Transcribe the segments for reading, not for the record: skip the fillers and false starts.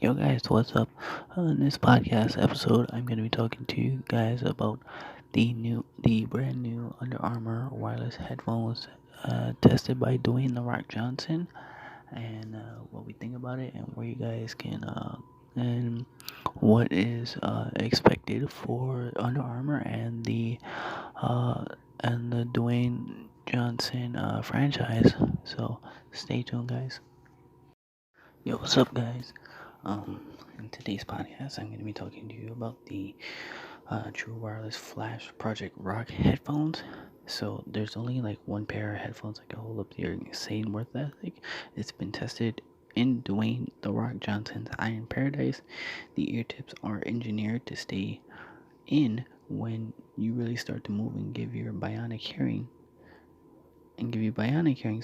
Yo guys, what's up? In this podcast episode, I'm gonna be talking to you guys about the brand new Under Armour wireless headphones, tested by Dwayne the Rock Johnson, and what we think about it, and where you guys can and what is expected for Under Armour uh, and the Dwayne Johnson franchise. So stay tuned, guys. Yo, what's up, guys? In today's podcast, I'm going to be talking to you about the True Wireless Flash Project Rock headphones. So, there's only like one pair of headphones that can hold up to your insane worth ethic. It's been tested in Dwayne The Rock Johnson's Iron Paradise. The ear tips are engineered to stay in when you really start to move and give you bionic hearing so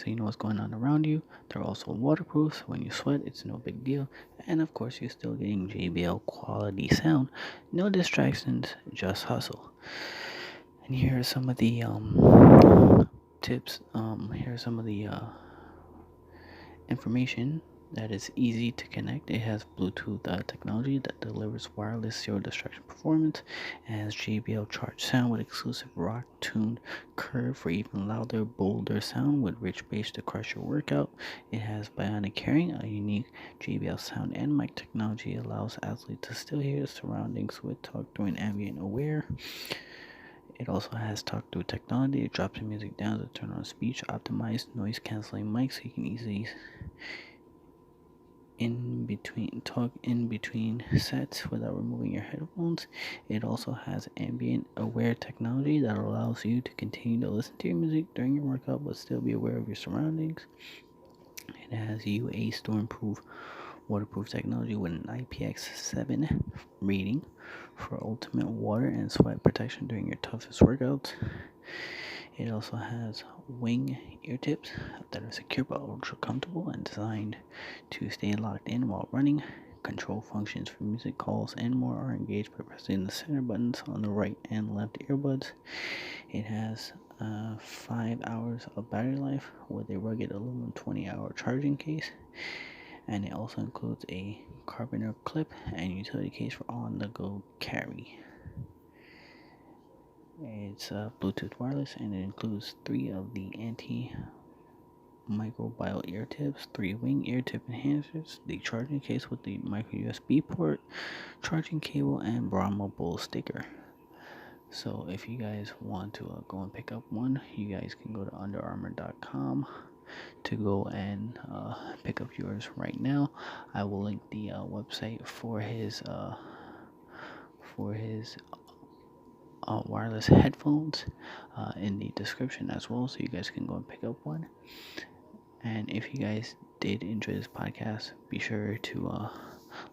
you know what's going on around you. They're also waterproof, so when you sweat, it's no big deal. And of course, you're still getting JBL quality sound. No distractions, just hustle. And here are some of the tips. Here are some of the information that is easy to connect. It has Bluetooth technology that delivers wireless zero distraction performance. It has JBL Charged Sound with exclusive rock tuned curve for even louder, bolder sound with rich bass to crush your workout. It has Bionic Hearing, a unique JBL sound and mic technology allows athletes to still hear surroundings with Talk-Thru Ambient Aware. It also has Talk-Thru technology. It drops the music down to turn on speech optimized noise canceling mic so you can easily talk in between sets without removing your headphones. It also has ambient aware technology that allows you to continue to listen to your music during your workout but still be aware of your surroundings. It has UA stormproof waterproof technology with an IPX7 rating for ultimate water and sweat protection during your toughest workouts. It also has wing ear tips that are secure but ultra comfortable and designed to stay locked in while running. Control functions for music calls and more are engaged by pressing the center buttons on the right and left earbuds. It has 5 hours of battery life with a rugged aluminum 20-hour charging case, and it also includes a carabiner clip and utility case for on-the-go carry. It's Bluetooth wireless, and it includes 3 of the anti-microbial ear tips, 3 wing ear tip enhancers, the charging case with the micro USB port, charging cable, and Brahma Bull sticker. So if you guys want to go and pick up one, you guys can go to underarmour.com to go and pick up yours right now. I will link the website for his wireless headphones in the description as well, so you guys can go and pick up one. And if you guys did enjoy this podcast, be sure to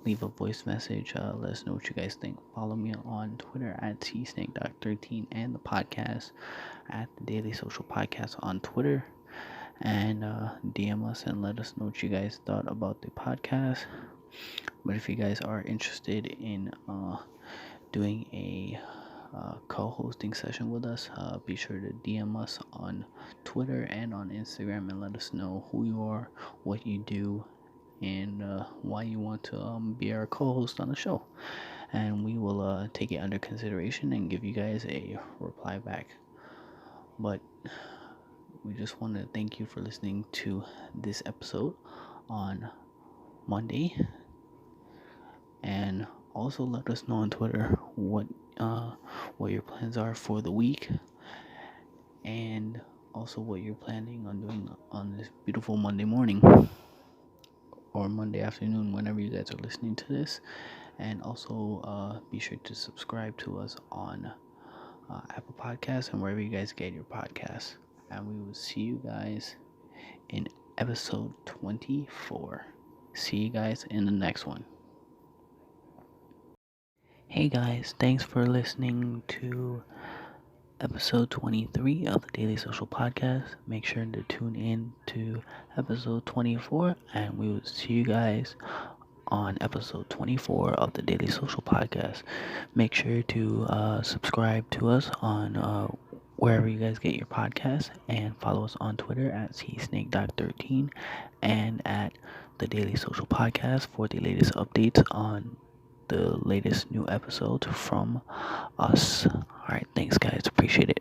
leave a voice message. Let us know what you guys think. Follow me on Twitter at tsnakedoc13 and the podcast at the Daily Social Podcast on Twitter. And DM us and let us know what you guys thought about the podcast. But if you guys are interested in doing a co-hosting session with us, be sure to DM us on Twitter and on Instagram and let us know who you are, what you do, and why you want to be our co-host on the show, and we will take it under consideration and give you guys a reply back. But we just want to thank you for listening to this episode on Monday, and also let us know on Twitter what your plans are for the week, and also what you're planning on doing on this beautiful Monday morning or Monday afternoon, whenever you guys are listening to this. And also be sure to subscribe to us on Apple Podcasts and wherever you guys get your podcasts. And we will see you guys in episode 24. See you guys in the next one. Hey guys, thanks for listening to episode 23 of the Daily Social Podcast. Make sure to tune in to episode 24, and we will see you guys on episode 24 of the Daily Social Podcast. Make sure to subscribe to us on wherever you guys get your podcasts, and follow us on Twitter at tsnakedoc13 and at the Daily Social Podcast for the latest updates on the latest new episodes from us. Alright, thanks guys, appreciate it.